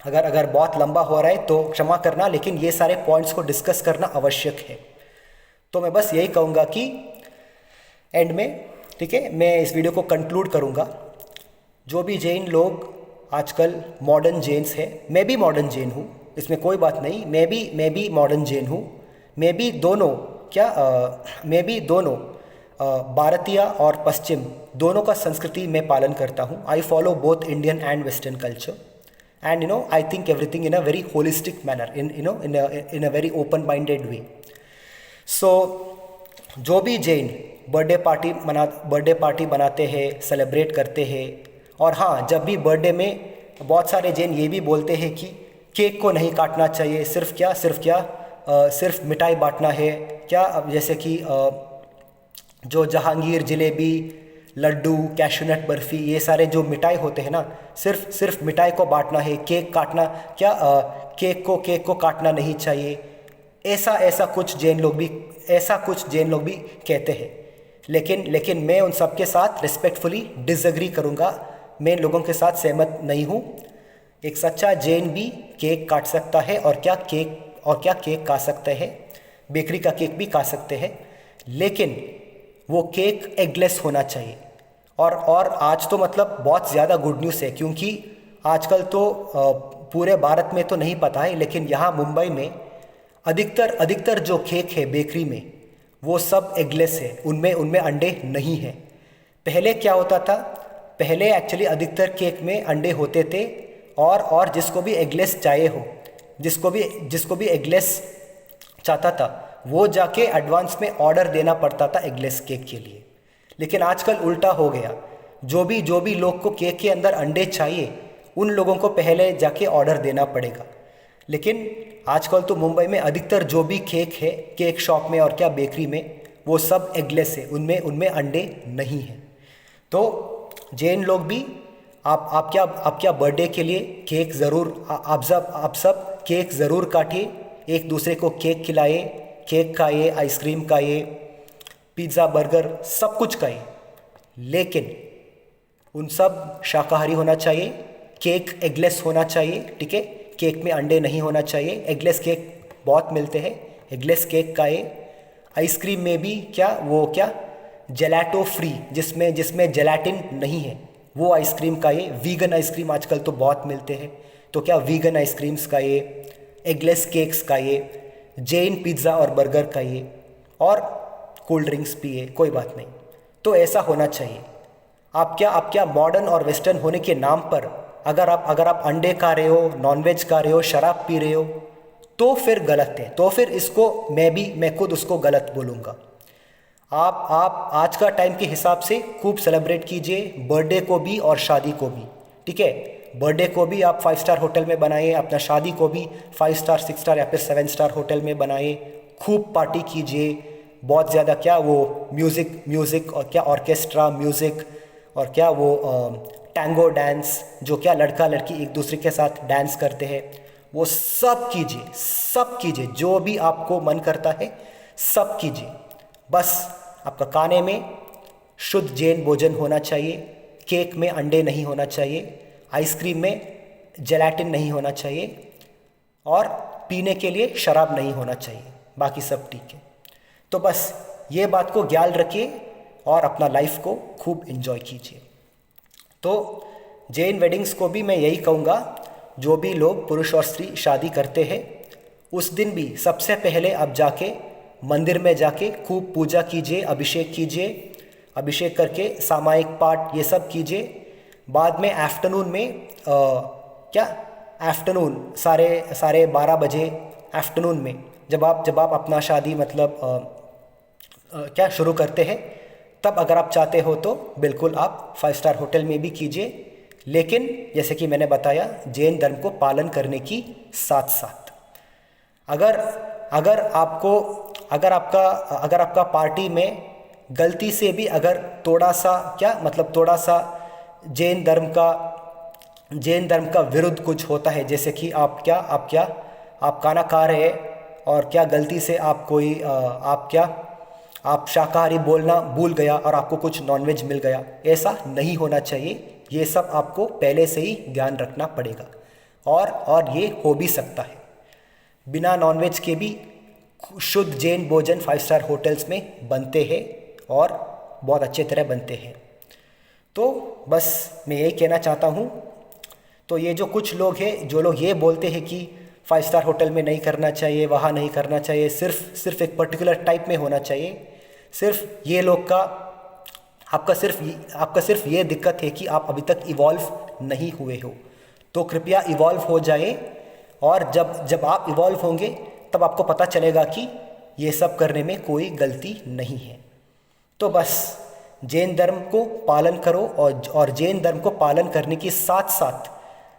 [SPEAKER 1] अगर बहुत लंबा हो रहा है तो क्षमा करना, लेकिन ये सारे पॉइंट्स को डिस्कस करना आवश्यक है। तो मैं बस यही कहूँगा कि एंड में, ठीक है, मैं इस वीडियो को कंक्लूड करूँगा। जो भी जैन लोग आजकल मॉडर्न जैन्स हैं, मैं भी मॉडर्न जैन हूँ, इसमें कोई बात नहीं, मैं भी मॉडर्न जैन हूँ। मैं भी दोनों भारतीय और पश्चिम दोनों का संस्कृति में पालन करता हूँ। I follow both Indian and western culture and I think everything in a very holistic manner, in a very open minded way. So जो भी जैन बर्थडे पार्टी बनाते हैं, सेलिब्रेट करते हैं, और हाँ, जब भी बर्थडे में बहुत सारे जैन ये भी बोलते हैं कि केक को नहीं काटना चाहिए, सिर्फ मिठाई बांटना है, क्या जैसे कि जो जहांगीर, जलेबी, लड्डू, कैशूनट बर्फ़ी, ये सारे जो मिठाई होते हैं ना, सिर्फ मिठाई को बांटना है, केक को काटना नहीं चाहिए। ऐसा कुछ जैन लोग भी कहते हैं, लेकिन मैं उन सब के साथ रिस्पेक्टफुली डिसएग्री करूँगा। मैं इन लोगों के साथ सहमत नहीं हूँ। एक सच्चा जैन भी केक काट सकता है और क्या केक खा सकते हैं, बेकरी का केक भी खा सकते हैं, लेकिन वो केक एगलेस होना चाहिए। और आज तो मतलब बहुत ज़्यादा गुड न्यूज़ है, क्योंकि आजकल तो पूरे भारत में तो नहीं पता है, लेकिन यहाँ मुंबई में अधिकतर जो केक है बेकरी में, वो सब एगलेस है, उनमें अंडे नहीं हैं। पहले क्या होता था, पहले एक्चुअली अधिकतर केक में अंडे होते थे, और जिसको भी एगलेस चाहिए हो, जिसको भी एगलेस चाहता था, वो जाके एडवांस में ऑर्डर देना पड़ता था एगलेस केक के लिए। लेकिन आजकल उल्टा हो गया, जो भी लोग को केक के अंदर अंडे चाहिए, उन लोगों को पहले जाके ऑर्डर देना पड़ेगा। लेकिन आजकल तो मुंबई में अधिकतर जो भी केक है, केक शॉप में और क्या बेकरी में, वो सब एगलेस है, उनमें उनमें अंडे नहीं हैं। तो जैन लोग भी आप क्या बर्थडे के लिए केक ज़रूर, आप सब केक ज़रूर काटिए, एक दूसरे को केक खिलाए, केक खाइए, आइसक्रीम खाइए, पिज़्ज़ा बर्गर सब कुछ खाइए, लेकिन उन सब शाकाहारी होना चाहिए। केक एगलेस होना चाहिए, ठीक है, केक में अंडे नहीं होना चाहिए। एगलेस केक बहुत मिलते हैं, एगलेस केक खाइए। आइसक्रीम में भी क्या जेलाटो फ्री, जिसमें जेलाटिन नहीं है, वो आइसक्रीम खाइए। वीगन आइसक्रीम आजकल तो बहुत मिलते हैं, तो क्या वीगन आइसक्रीम्स खाइए, एगलेस केक्स खाइए, जैन पिज़्ज़ा और बर्गर खाइए, और कोल्ड ड्रिंक्स पिए, कोई बात नहीं। तो ऐसा होना चाहिए। आप क्या मॉडर्न और वेस्टर्न होने के नाम पर अगर आप अंडे खा रहे हो, नॉनवेज खा रहे हो, शराब पी रहे हो, तो फिर गलत है। तो फिर इसको मैं खुद उसको गलत बोलूँगा। आप आज का टाइम के हिसाब से खूब सेलिब्रेट कीजिए, बर्थडे को भी और शादी को भी, ठीक है। बर्थडे को भी आप 5 स्टार होटल में बनाइए, अपना शादी को भी 5 स्टार, 6 स्टार या फिर 7 स्टार होटल में बनाइए। खूब पार्टी कीजिए, बहुत ज़्यादा क्या वो म्यूज़िक और क्या ऑर्केस्ट्रा म्यूज़िक और क्या वो टैंगो डांस, जो क्या लड़का लड़की एक दूसरे के साथ डांस करते हैं, वो सब कीजिए, जो भी आपको मन करता है सब कीजिए। बस आपका खाने में शुद्ध जैन भोजन होना चाहिए, केक में अंडे नहीं होना चाहिए, आइसक्रीम में जेलाटिन नहीं होना चाहिए, और पीने के लिए शराब नहीं होना चाहिए, बाकी सब ठीक है। तो बस ये बात को ख्याल रखिए और अपना लाइफ को खूब एंजॉय कीजिए। तो जैन वेडिंग्स को भी मैं यही कहूँगा, जो भी लोग पुरुष और स्त्री शादी करते हैं, उस दिन भी सबसे पहले आप जाके मंदिर में जाके खूब पूजा कीजिए, अभिषेक कीजिए, अभिषेक करके सामायिक पाठ ये सब कीजिए। बाद में आफ्टरनून में आफ्टरनून साढ़े 12 बजे आफ्टरनून में जब आप अपना शादी मतलब शुरू करते हैं, तब अगर आप चाहते हो तो बिल्कुल आप 5 स्टार होटल में भी कीजिए, लेकिन जैसे कि मैंने बताया जैन धर्म को पालन करने की साथ साथ अगर आपका पार्टी में गलती से भी अगर थोड़ा सा जैन धर्म का विरुद्ध कुछ होता है, जैसे कि आप खाना खा रहे हैं और क्या गलती से आप शाकाहारी बोलना भूल गया और आपको कुछ नॉनवेज मिल गया, ऐसा नहीं होना चाहिए। ये सब आपको पहले से ही ध्यान रखना पड़ेगा, और ये हो भी सकता है। बिना नॉनवेज के भी शुद्ध जैन भोजन 5 स्टार होटल्स में बनते हैं और बहुत अच्छे तरह बनते हैं। तो बस मैं यही कहना चाहता हूँ। तो ये जो कुछ लोग हैं जो लोग ये बोलते हैं कि 5 स्टार होटल में नहीं करना चाहिए, वहाँ नहीं करना चाहिए, सिर्फ एक पर्टिकुलर टाइप में होना चाहिए, सिर्फ ये लोग का आपका सिर्फ ये दिक्कत है कि आप अभी तक इवॉल्व नहीं हुए हो। तो कृपया इवॉल्व हो जाए, और जब आप इवॉल्व होंगे तब आपको पता चलेगा कि ये सब करने में कोई गलती नहीं है। तो बस जैन धर्म को पालन करो, और जैन धर्म को पालन करने के साथ साथ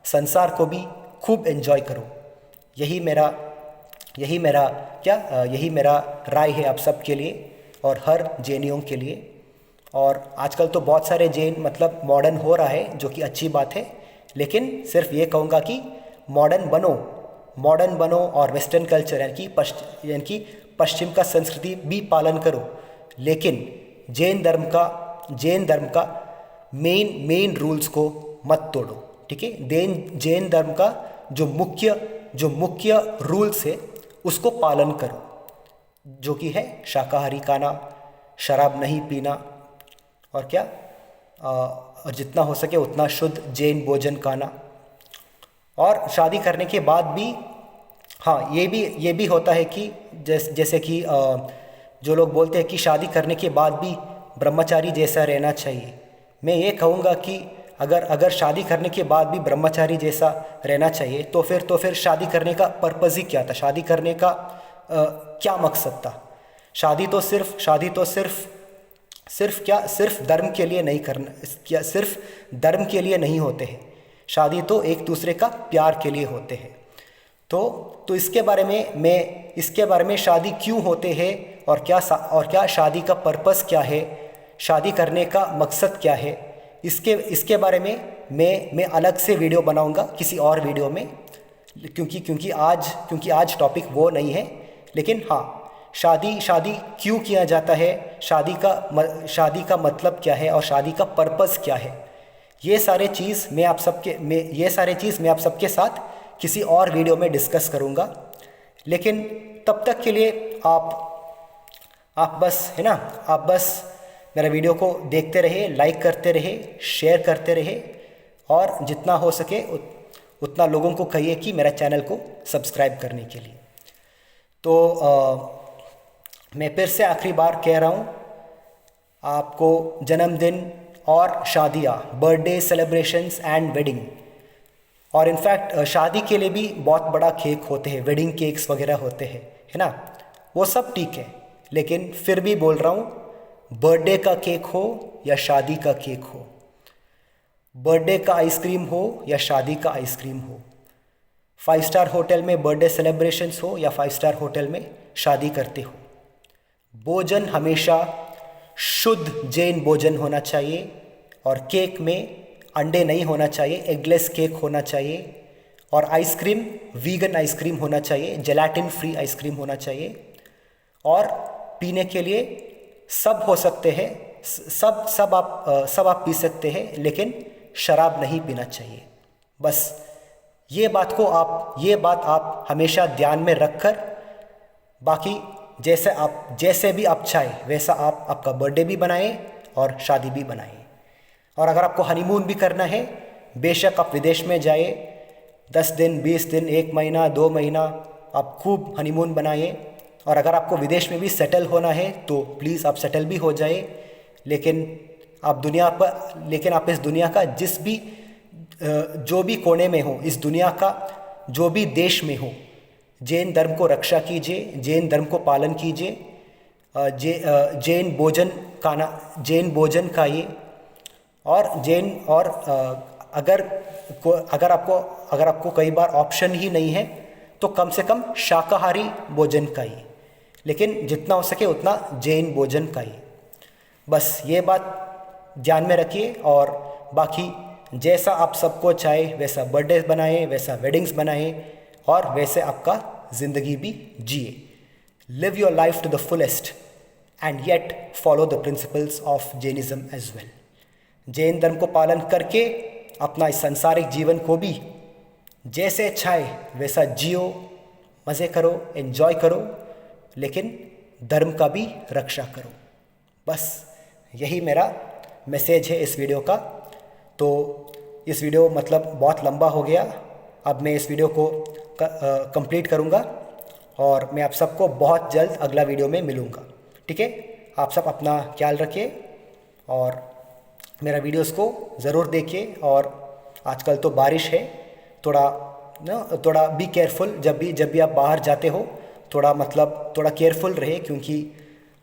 [SPEAKER 1] संसार को भी खूब एंजॉय करो। यही मेरा राय है आप सब के लिए और हर जैनियों के लिए। और आजकल तो बहुत सारे जैन मतलब मॉडर्न हो रहा है, जो कि अच्छी बात है, लेकिन सिर्फ ये कहूँगा कि मॉडर्न बनो और वेस्टर्न कल्चर यानी कि पश्चिम का संस्कृति भी पालन करो, लेकिन जैन धर्म का मेन रूल्स को मत तोड़ो, ठीक है। जैन धर्म का जो मुख्य रूल्स है उसको पालन करो, जो कि है शाकाहारी खाना, शराब नहीं पीना, और और जितना हो सके उतना शुद्ध जैन भोजन खाना। और शादी करने के बाद भी हाँ, ये भी होता है कि जैसे कि जो लोग बोलते हैं कि शादी करने के बाद भी ब्रह्मचारी जैसा रहना चाहिए। मैं ये कहूँगा कि अगर शादी करने के बाद भी ब्रह्मचारी जैसा रहना चाहिए, तो फिर शादी करने का पर्पज़ ही क्या था? शादी करने का क्या मकसद था? शादी तो सिर्फ धर्म के लिए नहीं करना, सिर्फ धर्म के लिए नहीं होते हैं। शादी तो एक दूसरे का प्यार के लिए होते हैं। तो इसके बारे में शादी क्यों होते हैं और क्या शादी का पर्पस क्या है, शादी करने का मकसद क्या है, इसके बारे में मैं अलग से वीडियो बनाऊंगा किसी और वीडियो में, क्योंकि आज टॉपिक वो नहीं है। लेकिन हाँ, शादी क्यों किया जाता है, शादी का मतलब क्या है और शादी का पर्पस क्या है, ये सारे चीज़ मैं आप सबके साथ किसी और वीडियो में डिस्कस करूँगा। लेकिन तब तक के लिए आप बस मेरा वीडियो को देखते रहे, लाइक करते रहे, शेयर करते रहे और जितना हो सके उतना लोगों को कहिए कि मेरा चैनल को सब्सक्राइब करने के लिए। तो मैं फिर से आखिरी बार कह रहा हूँ, आपको जन्मदिन और शादियाँ, बर्थडे सेलिब्रेशंस एंड वेडिंग, और इनफैक्ट शादी के लिए भी बहुत बड़ा केक होते हैं, वेडिंग केक्स वगैरह होते हैं, है ना, वो सब ठीक है। लेकिन फिर भी बोल रहा हूँ, बर्थडे का केक हो या शादी का केक हो, बर्थडे का आइसक्रीम हो या शादी का आइसक्रीम हो, 5 स्टार होटल में बर्थडे सेलिब्रेशंस हो या 5 स्टार होटल में शादी करते हो, भोजन हमेशा शुद्ध जैन भोजन होना चाहिए और केक में अंडे नहीं होना चाहिए, एगलेस केक होना चाहिए, और आइसक्रीम वीगन आइसक्रीम होना चाहिए, जेलाटिन फ्री आइसक्रीम होना चाहिए, और पीने के लिए सब हो सकते हैं, सब आप पी सकते हैं, लेकिन शराब नहीं पीना चाहिए। बस ये बात आप हमेशा ध्यान में रखकर, बाकी जैसे भी आप चाहे वैसा आप आपका बर्थडे भी बनाएं और शादी भी बनाएं। और अगर आपको हनीमून भी करना है, बेशक आप विदेश में जाए, 10 दिन 20 दिन 1 महीना 2 महीना आप खूब हनीमून बनाइए। और अगर आपको विदेश में भी सेटल होना है तो प्लीज़ आप सेटल भी हो जाए। लेकिन आप इस दुनिया का जो भी कोने में हो, इस दुनिया का जो भी देश में हो, जैन धर्म को रक्षा कीजिए, जैन धर्म को पालन कीजिए, जैन भोजन खाइए, और अगर आपको कई बार ऑप्शन ही नहीं है तो कम से कम शाकाहारी भोजन खाइए, लेकिन जितना हो सके उतना जैन भोजन खाइए। बस ये बात ध्यान में रखिए, और बाकी जैसा आप सबको चाहे वैसा बर्थडे बनाएं, वैसा वेडिंग्स बनाएं, और वैसे आपका ज़िंदगी भी जिए। Live your life to the fullest and yet follow the principles of Jainism as well. Jain धर्म को पालन करके अपना इस सांसारिक जीवन को भी जैसे चाहे वैसा जियो, मज़े करो, एंजॉय करो, लेकिन धर्म का भी रक्षा करो। बस यही मेरा मैसेज है इस वीडियो का। तो इस वीडियो मतलब बहुत लंबा हो गया, अब मैं इस वीडियो को कंप्लीट करूँगा और मैं आप सबको बहुत जल्द अगला वीडियो में मिलूँगा। ठीक है, आप सब अपना ख्याल रखिए और मेरा वीडियोस को ज़रूर देखिए। और आजकल तो बारिश है, थोड़ा बी केयरफुल, जब भी आप बाहर जाते हो थोड़ा केयरफुल रहे, क्योंकि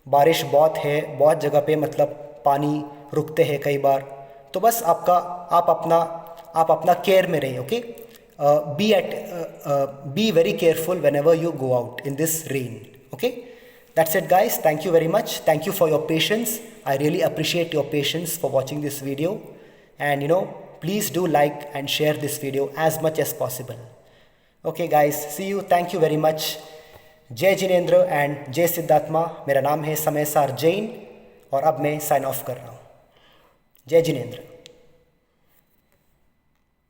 [SPEAKER 1] बारिश बहुत है, बहुत जगह पे मतलब पानी रुकते हैं कई बार। तो बस आप अपना केयर में रहिए। Okay, be very careful whenever you go out in this rain. Okay, that's it guys, thank you very much, thank you for your patience. I really appreciate your patience for watching this video, and please do like and share this video as much as possible. Okay guys, see you, thank you very much. जय Jinendra and जय सिद्धात्मा। मेरा नाम है समय सार जैन और अब मैं साइन ऑफ कर रहा हूँ। जय जिनेंद्र।